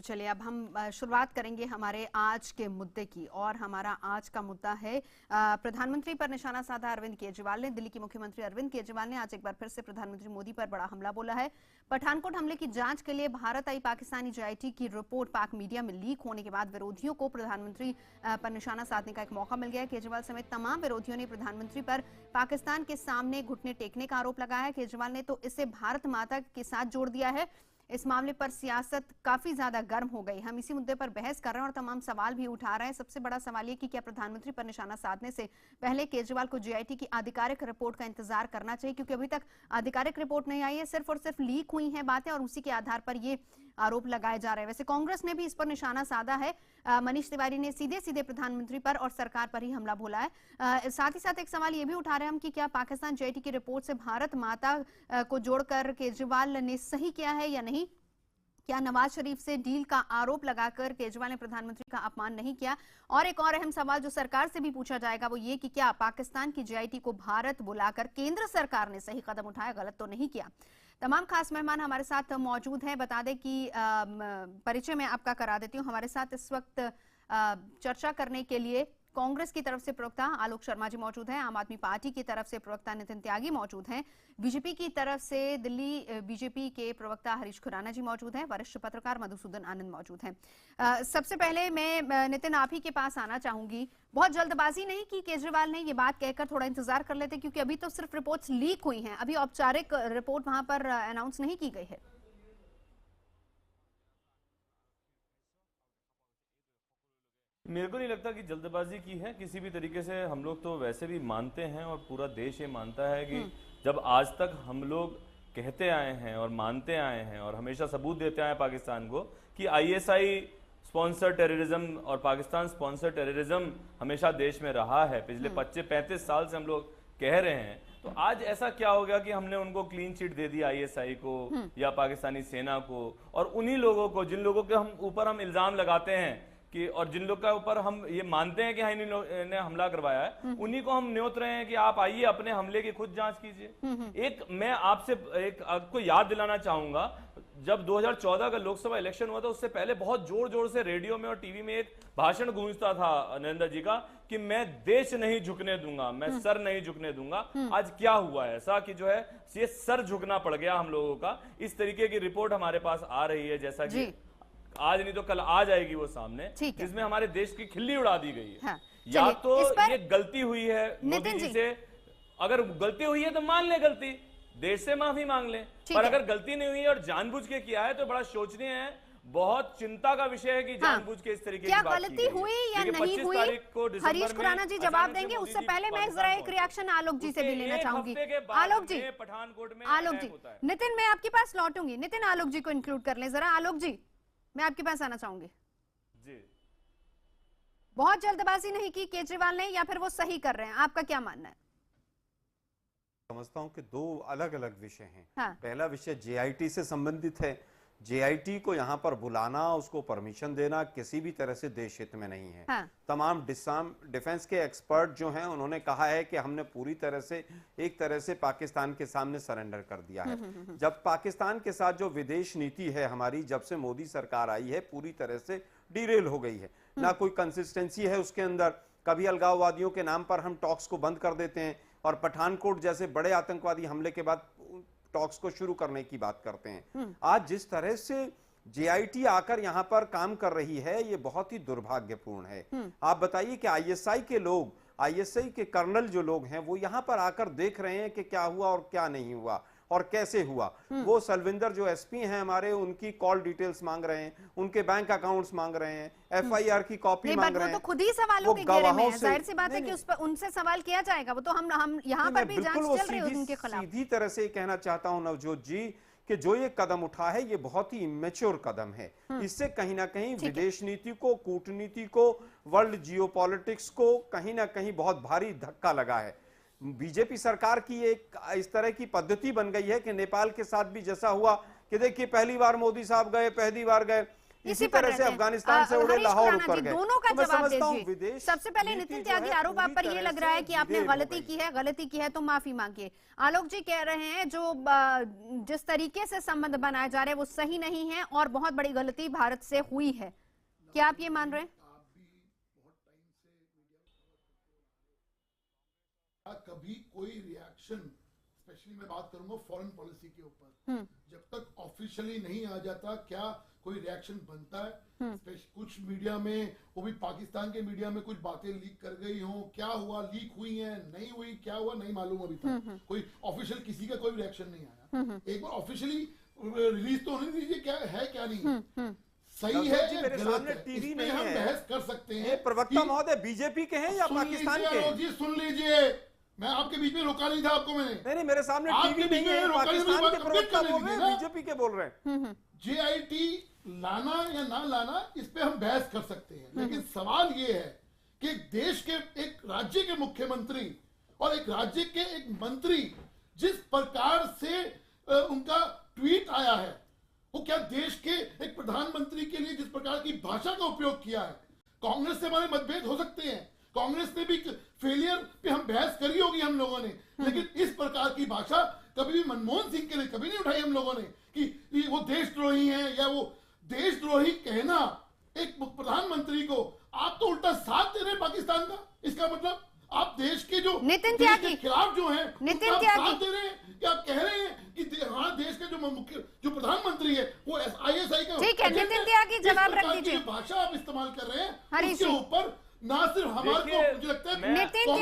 तो चलिए अब हम शुरुआत करेंगे हमारे आज के मुद्दे की। और हमारा आज का मुद्दा है प्रधानमंत्री पर निशाना साधा अरविंद केजरीवाल ने। दिल्ली के मुख्यमंत्री अरविंद केजरीवाल ने आज एक बार फिर से प्रधानमंत्री मोदी पर बड़ा हमला बोला है। पठानकोट हमले की जांच के लिए भारत आई पाकिस्तानी जेआईटी की रिपोर्ट पाक मीडिया में लीक होने के बाद विरोधियों को प्रधानमंत्री पर निशाना साधने का एक मौका मिल गया है। केजरीवाल समेत तमाम विरोधियों ने प्रधानमंत्री पर पाकिस्तान के सामने घुटने टेकने का आरोप लगाया है। केजरीवाल ने तो इसे भारत माता के साथ जोड़ दिया है। इस मामले पर सियासत काफी ज्यादा गर्म हो गई। हम इसी मुद्दे पर बहस कर रहे हैं और तमाम सवाल भी उठा रहे हैं। सबसे बड़ा सवाल ये कि क्या प्रधानमंत्री पर निशाना साधने से पहले केजरीवाल को जेआईटी की आधिकारिक रिपोर्ट का इंतजार करना चाहिए, क्योंकि अभी तक आधिकारिक रिपोर्ट नहीं आई है, सिर्फ और सिर्फ लीक हुई हैं बातें और उसी के आधार पर ये आरोप लगाए जा रहे हैं। वैसे कांग्रेस ने भी इस पर निशाना साधा है। मनीष तिवारी ने सीधे सीधे प्रधानमंत्री पर और सरकार पर ही हमला बोला है। साथ ही साथ एक सवाल ये भी उठा रहे हैं हम कि क्या पाकिस्तान जेआईटी की रिपोर्ट से भारत माता को जोड़कर केजरीवाल ने सही किया है या नहीं। क्या नवाज शरीफ से डील का आरोप लगाकर केजरीवाल ने प्रधानमंत्री का अपमान नहीं किया। और एक और अहम सवाल जो सरकार से भी पूछा जाएगा वो ये कि क्या पाकिस्तान की जेआईटी को भारत बुलाकर केंद्र सरकार ने सही कदम उठाया, गलत तो नहीं किया। तमाम खास मेहमान हमारे साथ मौजूद हैं। बता दें कि परिचय मैं आपका करा देती हूँ। हमारे साथ इस वक्त चर्चा करने के लिए कांग्रेस की तरफ से प्रवक्ता आलोक शर्मा जी मौजूद हैं, आम आदमी पार्टी की तरफ से प्रवक्ता नितिन त्यागी मौजूद हैं, बीजेपी की तरफ से दिल्ली बीजेपी के प्रवक्ता हरीश खुराना जी मौजूद हैं, वरिष्ठ पत्रकार मधुसूदन आनंद मौजूद हैं। सबसे पहले मैं नितिन आप ही के पास आना चाहूंगी। बहुत जल्दबाजी नहीं की केजरीवाल ने ये बात कहकर, थोड़ा इंतजार कर लेते, क्योंकि अभी तो सिर्फ रिपोर्ट्स लीक हुई हैं, अभी औपचारिक रिपोर्ट वहां पर अनाउंस नहीं की गई है। मेरे को नहीं लगता कि जल्दबाजी की है किसी भी तरीके से। हम लोग तो वैसे भी मानते हैं और पूरा देश ये मानता है कि जब आज तक हम लोग कहते आए हैं और मानते आए हैं और हमेशा सबूत देते आए हैं पाकिस्तान को कि आईएसआई स्पॉन्सर टेररिज्म और पाकिस्तान स्पॉन्सर टेररिज्म हमेशा देश में रहा है। पिछले 25-35 साल से हम लोग कह रहे हैं। तो आज ऐसा क्या हो गया कि हमने उनको क्लीन चिट दे दी आईएसआई को या पाकिस्तानी सेना को, और उन्हीं लोगों को जिन लोगों के ऊपर हम इल्जाम लगाते हैं कि और जिन लोग का ऊपर हम ये मानते हैं कि हाँ इन्हीं ने हमला करवाया है, उन्हीं को हम न्योत रहे हैं कि आप आइए अपने हमले की खुद जांच कीजिए। एक मैं आपसे आपको याद दिलाना चाहूंगा, जब 2014 का लोकसभा इलेक्शन हुआ था उससे पहले बहुत जोर जोर से रेडियो में और टीवी में एक भाषण गूंजता था नरेंद्र जी का कि मैं देश नहीं झुकने दूंगा, मैं सर नहीं झुकने दूंगा। आज क्या हुआ है ऐसा कि जो है ये सर झुकना पड़ गया हम लोगों का। इस तरीके की रिपोर्ट हमारे पास आ रही है, जैसा कि आज नहीं तो कल आ जाएगी वो सामने, जिसमें हमारे देश की खिल्ली उड़ा दी गई है। हाँ, या तो ये गलती हुई है मोदी जी से, अगर गलती हुई है तो मान ले गलती, देश से माफी मांग ले, पर अगर गलती नहीं हुई है और जानबूझ के किया है तो बड़ा शोचनीय है, बहुत चिंता का विषय है कि जानबूझ के इस तरीके की बात गलती हुई या नहीं हुई। हरीश खुराना जी जवाब देंगे, उससे पहले मैं जरा एक रिएक्शन आलोक जी से भी लेना चाहूंगी। आलोक जी, पठानकोट में आलोक जी, नितिन मैं आपके पास लौटूंगी। नितिन आलोक जी को इंक्लूड कर ले जरा। आलोक जी मैं आपके पास आना चाहूंगी जी। बहुत जल्दबाजी नहीं की केजरीवाल ने, या फिर वो सही कर रहे हैं, आपका क्या मानना है? समझता हूं कि दो अलग अलग विषय हैं। हाँ। पहला विषय जेआईटी से संबंधित है। जेआईटी को यहां पर बुलाना, उसको परमिशन देना किसी भी तरह से देश हित में नहीं है। हाँ। तमाम डिफेंस के एक्सपर्ट जो हैं उन्होंने कहा है कि हमने पूरी तरह से एक तरह से पाकिस्तान के सामने सरेंडर कर दिया है। जब पाकिस्तान के साथ जो विदेश नीति है हमारी, जब से मोदी सरकार आई है, पूरी तरह से डिरेल हो गई है। ना कोई कंसिस्टेंसी है उसके अंदर। कभी अलगाववादियों के नाम पर हम टॉक्स को बंद कर देते हैं और पठानकोट जैसे बड़े आतंकवादी हमले के बाद टॉक्स को शुरू करने की बात करते हैं। आज जिस तरह से जेआईटी आकर यहां पर काम कर रही है ये बहुत ही दुर्भाग्यपूर्ण है। आप बताइए कि आईएसआई के लोग, आईएसआई के कर्नल जो लोग हैं वो यहां पर आकर देख रहे हैं कि क्या हुआ और क्या नहीं हुआ और कैसे हुआ। वो सलविंदर जो एसपी हैं हमारे, उनकी कॉल डिटेल्स मांग रहे हैं, उनके बैंक अकाउंट्स मांग रहे हैं, एफआईआर की कॉपी मांग रहे हैं। तो खुद ही सवालों के घेरे में है, जाहिर सी बात है कि उस पर उनसे सवाल किया जाएगा। वो तो हम यहाँ पर भी जांच चल रही है उनके खिलाफ। सीधी तरह से कहना चाहता हूं नवजोत जी कि जो ये कदम उठा है ये बहुत ही इमेच्योर कदम है। इससे कहीं ना कहीं विदेश नीति को, कूटनीति को, वर्ल्ड जियोपॉलिटिक्स को कहीं ना कहीं बहुत भारी धक्का लगा है। बीजेपी सरकार की एक इस तरह की पद्धति बन गई है कि नेपाल के साथ भी जैसा हुआ कि देखिए पहली बार मोदी साहब गए, पहली बार गए, इसी तरह से अफगानिस्तान से उड़े, लाहौर उतर गए। दोनों का तो मैं जवाब समझता हूं दीजिए। विदेश सबसे पहले नीति नितिन जो त्यागी, है आरोप आप पूरी पर ये तरह लग रहा है से कि आपने विदेश हो गलती की है तो माफी मांगिए। आलोक जी कह रहे हैं जो जिस तरीके से संबंध बनाए जा रहे हैं वो सही नहीं है और बहुत बड़ी गलती भारत से हुई है। क्या आप ये मान रहे हैं? कभी कोई रिएक्शन, स्पेशली मैं बात करूंगा फॉरेन पॉलिसी के ऊपर, जब तक ऑफिशियली नहीं आ जाता क्या कोई रिएक्शन बनता है? कुछ मीडिया में, वो भी पाकिस्तान के मीडिया में कुछ बातें लीक कर गई हो, क्या हुआ, लीक हुई हैं, नहीं हुई, क्या हुआ नहीं मालूम अभी तक। कोई ऑफिशियल किसी का कोई रिएक्शन नहीं आया। एक बार ऑफिशियली रिलीज तो होने दीजिए, क्या है क्या नहीं है, सही है या गलत है, टीवी इसमें नहीं हम है। बहस कर सकते हैं। प्रवक्ता महोदय बीजेपी के हैं या पाकिस्तान के? जी सुन लीजिए, मैं आपके बीच में रोका नहीं था आपको मैंने। नहीं, मेरे सामने आपके टीवी बीच नहीं में है, रोका नहीं, पाकिस्तान के कंप्लीट प्रवक्ता करने बोल रहे दीजिए हैं, ना। बीजेपी के बोल रहे हैं। JIT लाना या ना लाना इस पे हम बहस कर सकते हैं, लेकिन सवाल ये है कि एक देश के, एक राज्य के मुख्यमंत्री और एक राज्य के एक मंत्री जिस प्रकार से उनका ट्वीट आया है, वो क्या देश के एक प्रधानमंत्री के लिए जिस प्रकार की भाषा का उपयोग किया है। कांग्रेस से हमारे मतभेद हो सकते हैं, कांग्रेस ने भी फेलियर पे हम बहस करी होगी हम लोगों ने, लेकिन इस प्रकार की भाषा कभी भी मनमोहन सिंह के लिए कभी नहीं उठाई हम लोगों ने कि वो देशद्रोही हैं या वो देशद्रोही कहना एक प्रधानमंत्री को। आप तो उल्टा साथ दे रहे हैं पाकिस्तान का। इसका मतलब आप देश के जो नितिन देश त्यागी, के खिलाफ जो हैं, नितिन उनका आप त्यागी, साथ दे रहे हैं कि आप कह रहे हैं कि हाँ देश के जो मुख्य जो प्रधानमंत्री है वो ISI का। ठीक है नितिन त्यागी, जवाब रख दीजिए। भाषा आप इस्तेमाल कर रहे हैं हरीश उसके जी। ऊपर ना सिर्फ हमारे को मुझे लगता है नितिन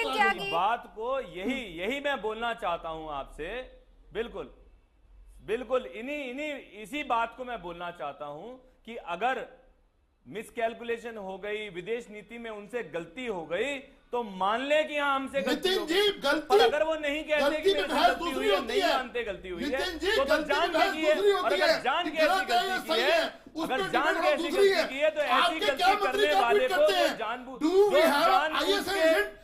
त्यागी, बात को यही मैं बोलना चाहता हूं आपसे। बिल्कुल इसी बात को मैं बोलना चाहता हूं कि अगर मिसकैलकुलेशन हो गई, विदेश नीति में उनसे गलती हो गई तो मान ले कि हाँ हमसे गलती हो गई। पर अगर वो नहीं कहते कि मेरे से गलती हुई है, नहीं मानते गलती हुई है, तो जान के की है। और अगर जान के ऐसी गलती की है, अगर जान के ऐसी गलती की है तो ऐसी गलती करने वाले को जो जानबूझ के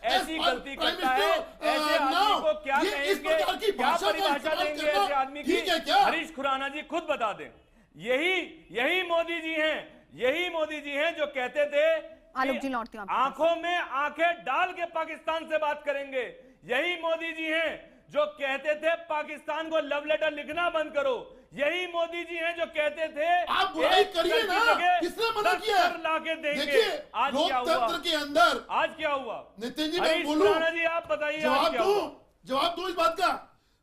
ऐसी गलती करता है, ऐसे आदमी को क्या कहेंगे, क्या परिभाषा देंगे ऐसे आदमी की? हरीश खुराना जी खुद बता दें। यही मोदी जी हैं, यही मोदी जी हैं जो कहते थे आलोक जी लौटती हूं आंखों में आंखें डाल के पाकिस्तान से बात करेंगे। यही मोदी जी हैं जो कहते थे पाकिस्तान को लव लेटर लिखना बंद करो। यही मोदी जी हैं जो कहते थे आप बुराई करिए ना, किसने मना किया? लाके देंगे। देखिए लोकतंत्र के अंदर आज क्या हुआ? नितिन जी मैं बोलूं, जी आप बताइए, जवाब दो इस बात का।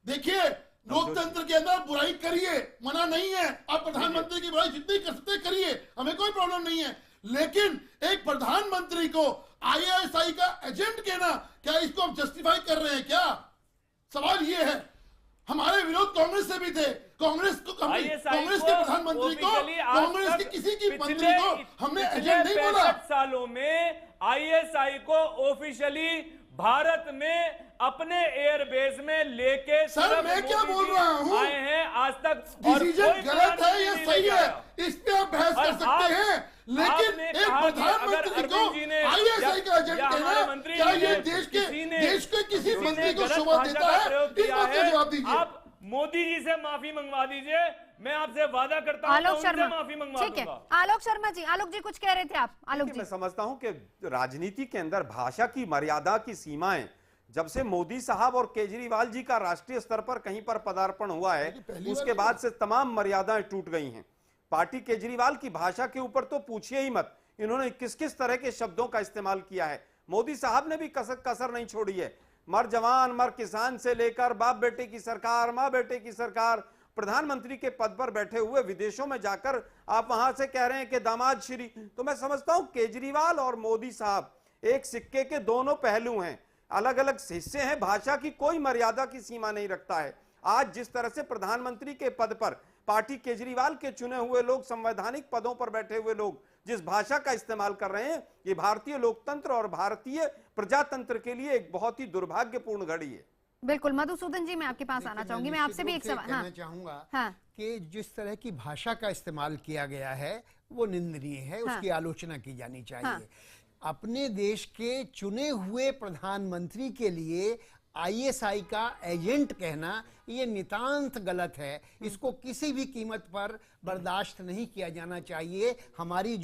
देखिए लोकतंत्र के अंदर बुराई करिए, मना नहीं है। आप प्रधानमंत्री की बुराई जितनी कर सकते करिए, हमें कोई प्रॉब्लम नहीं है। लेकिन एक प्रधानमंत्री को ISI का एजेंट कहना, क्या इसको हम जस्टिफाई कर रहे हैं क्या? सवाल ये है। हमारे विरोध कांग्रेस से भी थे। कांग्रेस के प्रधानमंत्री को, कांग्रेस के किसी की मंत्री को हमने एजेंट नहीं बोला। 65 सालों में ISI को ऑफिशियली भारत में अपने एयरबेस में लेके सर मैं क्या बोल रहा हूँ, आए हैं आज तक। डिसीजन गलत है या सही है इस पे आप बहस कर सकते हैं, लेकिन एक प्रधानमंत्री को ISI का एजेंट कहना, क्या ये देश के किसी मंत्री को शोभा देता है? इस बात का जवाब दीजिए। आप मोदी जी से माफी मंगवा दीजिए, मैं आपसे वादा करता हूं आलोक शर्मा माफी मंगवा ठीक है। आलोक शर्मा जी, आलोक जी कुछ कह रहे थे आप? आलोक जी मैं समझता हूं कि राजनीति के अंदर भाषा की मर्यादा की सीमाएं जब से मोदी साहब और केजरीवाल जी का राष्ट्रीय स्तर पर कहीं पर पदार्पण हुआ है, उसके बाद से तमाम मर्यादाएं टूट गई हैं। पार्टी केजरीवाल की भाषा के ऊपर तो पूछिए ही मत, इन्होंने किस किस तरह के शब्दों का इस्तेमाल किया है। मोदी साहब ने भी कसर नहीं छोड़ी है। मर जवान मर किसान से लेकर बाप बेटे की सरकार, माँ बेटे की सरकार, प्रधानमंत्री के पद पर बैठे हुए विदेशों में जाकर आप वहां से कह रहे हैं कि दामाद श्री। तो मैं समझता हूं केजरीवाल और मोदी साहब एक सिक्के के दोनों पहलू हैं, अलग अलग हिस्से हैं। भाषा की कोई मर्यादा की सीमा नहीं रखता है। आज जिस तरह से प्रधानमंत्री के पद पर पार्टी केजरीवाल के चुने हुए लोग, संवैधानिक पदों पर बैठे हुए लोग जिस भाषा का इस्तेमाल कर रहे हैं, ये भारतीय लोकतंत्र और भारतीय प्रजातंत्र के लिए एक बहुत ही दुर्भाग्यपूर्ण घड़ी है। बिल्कुल। मधुसूदन जी मैं आपके पास आना चाहूंगी, मैं आपसे भी एक सवाल कहना चाहूंगा कि जिस तरह की भाषा का इस्तेमाल किया गया है वो निंदनीय है, उसकी आलोचना की जानी चाहिए। अपने देश के चुने हुए प्रधानमंत्री के लिए ISI का एजेंट कहना ये नितांत गलत है। इसको किसी भी कीमत पर बर्दाश्त नहीं किया जाना चाहिए। हमारी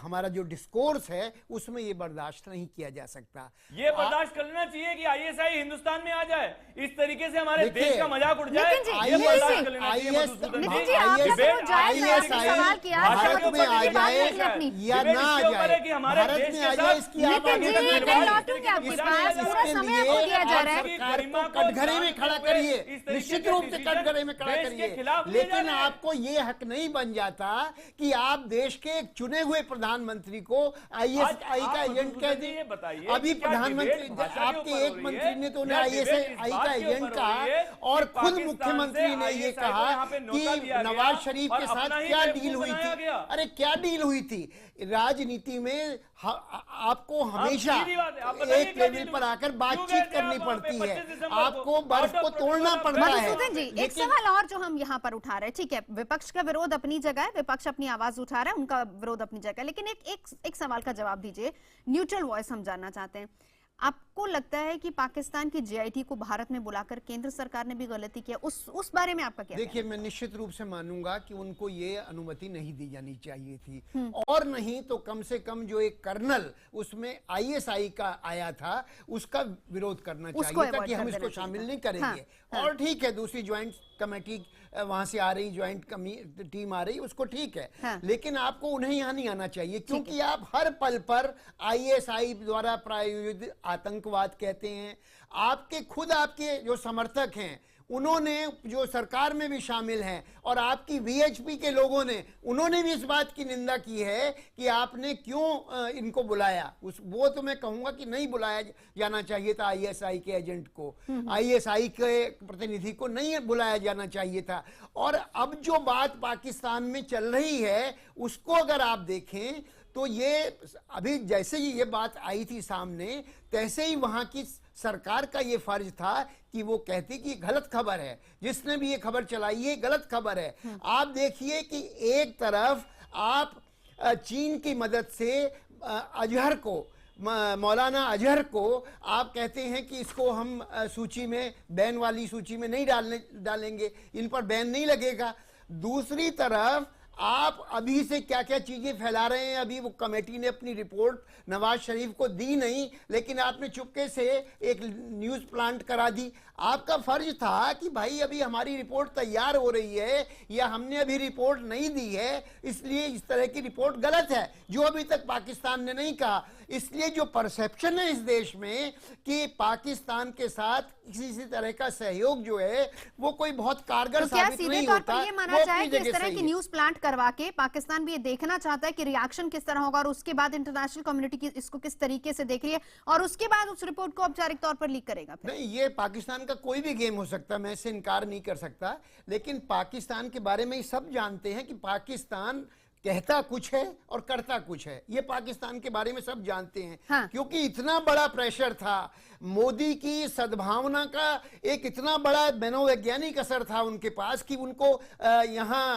हमारा जो डिस्कोर्स है उसमें ये बर्दाश्त नहीं किया जा सकता। ये बर्दाश्त कर लेना चाहिए कि आईएसआई हिंदुस्तान में आ जाए, इस तरीके से हमारे देश का मजाक उड़ जाए। ये बर्दाश्त कर लेना चाहिए मधुसूदन जी। भारत में आ जाए या ना आ जाए, भारत में आ जाए, इसकी आप आगे कटघरे में खड़ा करिए, निश्चित रूप से कटघरे में खड़ा करिए, लेकिन आपको ये हक नहीं बन जाता कि आप देश के एक चुने हुए प्रधानमंत्री को आईएसआई का एजेंट कह दें। अभी प्रधानमंत्री आपके एक मंत्री ने तो उन्हें आईएसआई का एजेंट कहा, और खुद मुख्यमंत्री ने ये कहा कि नवाज शरीफ के साथ क्या डील हुई थी। अरे क्या डील हुई थी? राजनीति में आपको हमेशा एक लेवल पर आकर बातचीत करनी पड़ती है, आपको बर्फ को तोड़ना पड़ता है। मधुसूदन जी, एक सवाल और जो हम यहाँ पर उठा रहे हैं, ठीक है, विपक्ष का विरोध अपनी जगह है, विपक्ष अपनी आवाज उठा रहा है, उनका विरोध अपनी जगह है, लेकिन एक सवाल का जवाब दीजिए, न्यूट्रल वॉइस हम जानना चाहते हैं। आपको लगता है कि पाकिस्तान की जीआईटी को भारत में बुलाकर केंद्र सरकार ने भी गलती किया? उस बारे में आपका क्या? देखिए, मैं निश्चित रूप से मानूंगा कि उनको ये अनुमति नहीं दी जानी चाहिए थी, और नहीं तो कम से कम जो एक कर्नल उसमें आईएसआई का आया था उसका विरोध करना चाहिए था कि हम इसको शामिल नहीं करेंगे। और ठीक है, दूसरी ज्वाइंट कमेटी वहां से आ रही, ज्वाइंट टीम आ रही, उसको ठीक है, लेकिन आपको उन्हें यहाँ नहीं आना चाहिए, क्योंकि आप हर पल पर आईएसआई द्वारा प्रायोजित आतंकवाद कहते हैं। आपके जो समर्थक हैं उन्होंने, जो सरकार में भी शामिल हैं, और आपकी वीएचपी के लोगों ने, उन्होंने भी इस बात की निंदा की है कि आपने क्यों इनको बुलाया। वो तो मैं कहूंगा कि नहीं बुलाया जाना चाहिए था आईएसआई के एजेंट को, आईएसआई के प्रतिनिधि को नहीं बुलाया जाना चाहिए था। और अब जो बात पाकिस्तान में चल रही है उसको अगर आप देखें तो ये अभी जैसे ही ये बात आई थी सामने, तैसे ही वहां की सरकार का ये फर्ज था कि वो कहती कि गलत खबर है, जिसने भी ये खबर चलाई है गलत खबर है। आप देखिए कि एक तरफ आप चीन की मदद से अजहर को, मौलाना अजहर को आप कहते हैं कि इसको हम सूची में, बैन वाली सूची में नहीं डालेंगे, इन पर बैन नहीं लगेगा। दूसरी तरफ आप अभी से क्या क्या चीजें फैला रहे हैं। अभी वो कमेटी ने अपनी रिपोर्ट नवाज शरीफ को दी नहीं, लेकिन आपने चुपके से एक न्यूज प्लांट करा दी। आपका फर्ज था कि भाई अभी हमारी रिपोर्ट तैयार हो रही है या हमने अभी रिपोर्ट नहीं दी है, इसलिए इस तरह की रिपोर्ट गलत है, जो अभी तक पाकिस्तान ने नहीं कहा। इसलिए जो परसेप्शन है इस देश में कि पाकिस्तान के साथ किसी तरह का सहयोग जो है वो कोई बहुत कारगर साबित नहीं होता। ये माना जाए कि इस तरह की न्यूज प्लांट करवा के पाकिस्तान भी ये देखना चाहता है कि रिएक्शन किस तरह होगा, और उसके बाद इंटरनेशनल कम्युनिटी इसको किस तरीके से देख रही है, और उसके बाद उस रिपोर्ट को औपचारिक तौर पर लीक करेगा। नहीं, ये पाकिस्तान का कोई भी गेम हो सकता है, मैं इससे इनकार नहीं कर सकता, लेकिन पाकिस्तान के बारे में सब जानते हैं कि पाकिस्तान कहता कुछ है और करता कुछ है। ये पाकिस्तान के बारे में सब जानते हैं। हाँ। क्योंकि इतना बड़ा प्रेशर था, मोदी की सद्भावना का एक इतना बड़ा मनोवैज्ञानिक असर था उनके पास कि उनको यहाँ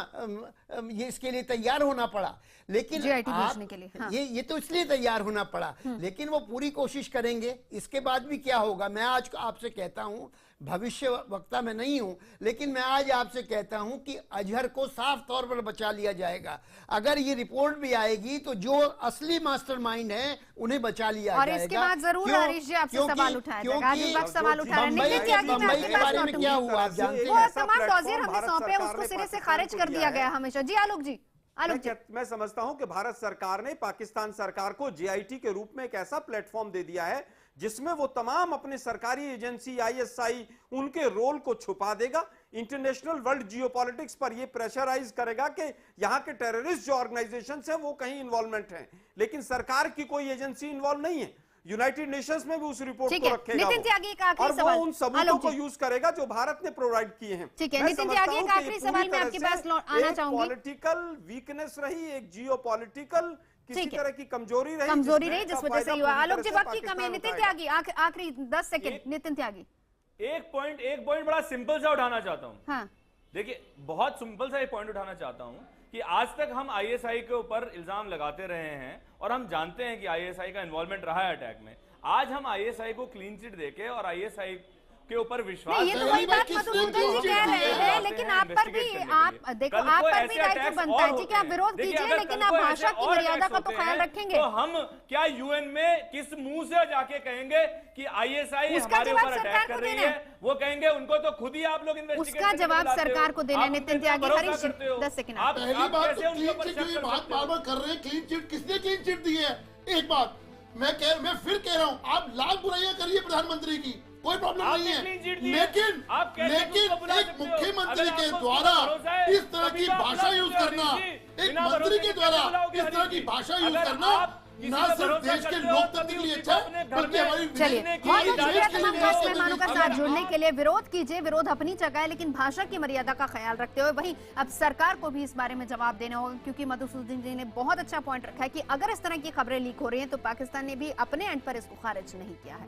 ये इसके लिए तैयार होना पड़ा। लेकिन आप के लिए, हाँ। ये तो इसलिए तैयार होना पड़ा, लेकिन वो पूरी कोशिश करेंगे। इसके बाद भी क्या होगा, मैं आज आपसे कहता हूं, भविष्य वक्ता मैं नहीं हूं, लेकिन मैं आज आपसे कहता हूं कि अजहर को साफ तौर पर बचा लिया जाएगा। अगर ये रिपोर्ट भी आएगी तो जो असली मास्टरमाइंड है उन्हें बचा लिया और जाएगा। इसके बाद जरूर हरीश जी आपसे सवाल उठाया जाएगा। आज वक्त सवाल उठा रहे हैं। मुंबई के बारे में क्या हुआ आप जानते हैं? वो तमाम डॉसियर हमने सौंपे, उसको सिरे से खारिज कर दिया गया हमेशा। जी आलोक जी। मैं समझता हूं कि भारत सरकार ने पाकिस्तान सरकार को जीआईटी के रूप में एक ऐसा प्लेटफॉर्म दे दिया है जिसमें वो तमाम अपने सरकारी एजेंसी, आईएसआई, उनके रोल को छुपा देगा। इंटरनेशनल वर्ल्ड जियोपॉलिटिक्स पर ये प्रेशराइज करेगा कि यहाँ के टेररिस्ट जो ऑर्गेनाइजेशंस हैं वो कहीं इन्वॉल्वमेंट हैं, लेकिन सरकार की कोई एजेंसी इन्वॉल्व नहीं है। यूनाइटेड नेशंस में भी उस रिपोर्ट को रखेगा और वो उन सबूतों को यूज करेगा जो भारत ने प्रोवाइड किए हैं। ठीक है, नितिन त्यागी, एक आखिरी सवाल मैं आपके पास आना चाहूंगी। पॉलिटिकल वीकनेस रही, एक जियोपॉलिटिकल किसी तरह की कमजोरी रही जिस वजह से हुआ। आलोक जी वक्त की कमी है। नितिन त्यागी आखिरी 10 सेकंड। नितिन त्यागी, एक पॉइंट बड़ा सिंपल सा उठाना चाहता हूं। हाँ। देखिए, बहुत सिंपल सा एक पॉइंट उठाना चाहता हूं कि आज तक हम आईएसआई के ऊपर इल्जाम लगाते रहे हैं और हम जानते हैं कि आईएसआई का इन्वॉल्वमेंट रहा है अटैक में। आज हम आईएसआई को क्लीन चिट देके और आईएसआई के ऊपर विश्वास नहीं, ये तो वही बात मधुसूदन जी कह रहे हैं, लेकिन आप पर भी आप देखो, आप पर भी दायित्व बनता है जी कि आप विरोध कीजिए, लेकिन आप भाषा की मर्यादा का तो ख्याल रखेंगे। तो हम क्या यूएन में किस मुंह से जाके कहेंगे कि आईएसआई हमारे ऊपर अटैक कर रही है? वो कहेंगे उनको तो खुद ही आप लोग इन्वेस्टिगेट उसका जवाब सरकार को देना। नितिन त्यागी, हरीश जी 10 सेकंड। पहली बात तो क्लीन चिट की बात बार-बार कर रहे हैं। क्लीन चिट किसने क्लीन चिट दी है? एक बात मैं फिर कह रहा हूं, आप लाख बुराइयां करिए प्रधानमंत्री की, कोई प्रॉब्लम नहीं है, लेकिन एक मुख्यमंत्री के द्वारा इस तरह की भाषा यूज करना, एक मंत्री के द्वारा इस तरह की भाषा यूज करना ना सिर्फ देश के लोकतंत्र के लिए अच्छा है, बल्कि हमारी चलिए, बहुत शुक्रिया तमाम खास मेहमानों का साथ जुड़ने के लिए। विरोध कीजिए, विरोध अपनी जगह है, लेकिन भाषा की मर्यादा का ख्याल रखते हुए वहीं अब सरकार को भी इस बारे में जवाब देना होगा, क्योंकि मधुसूदन जी ने बहुत अच्छा पॉइंट रखा है कि अगर इस तरह की खबरें लीक हो रही हैं तो पाकिस्तान ने भी अपने एंड पर इसको खारिज नहीं किया है।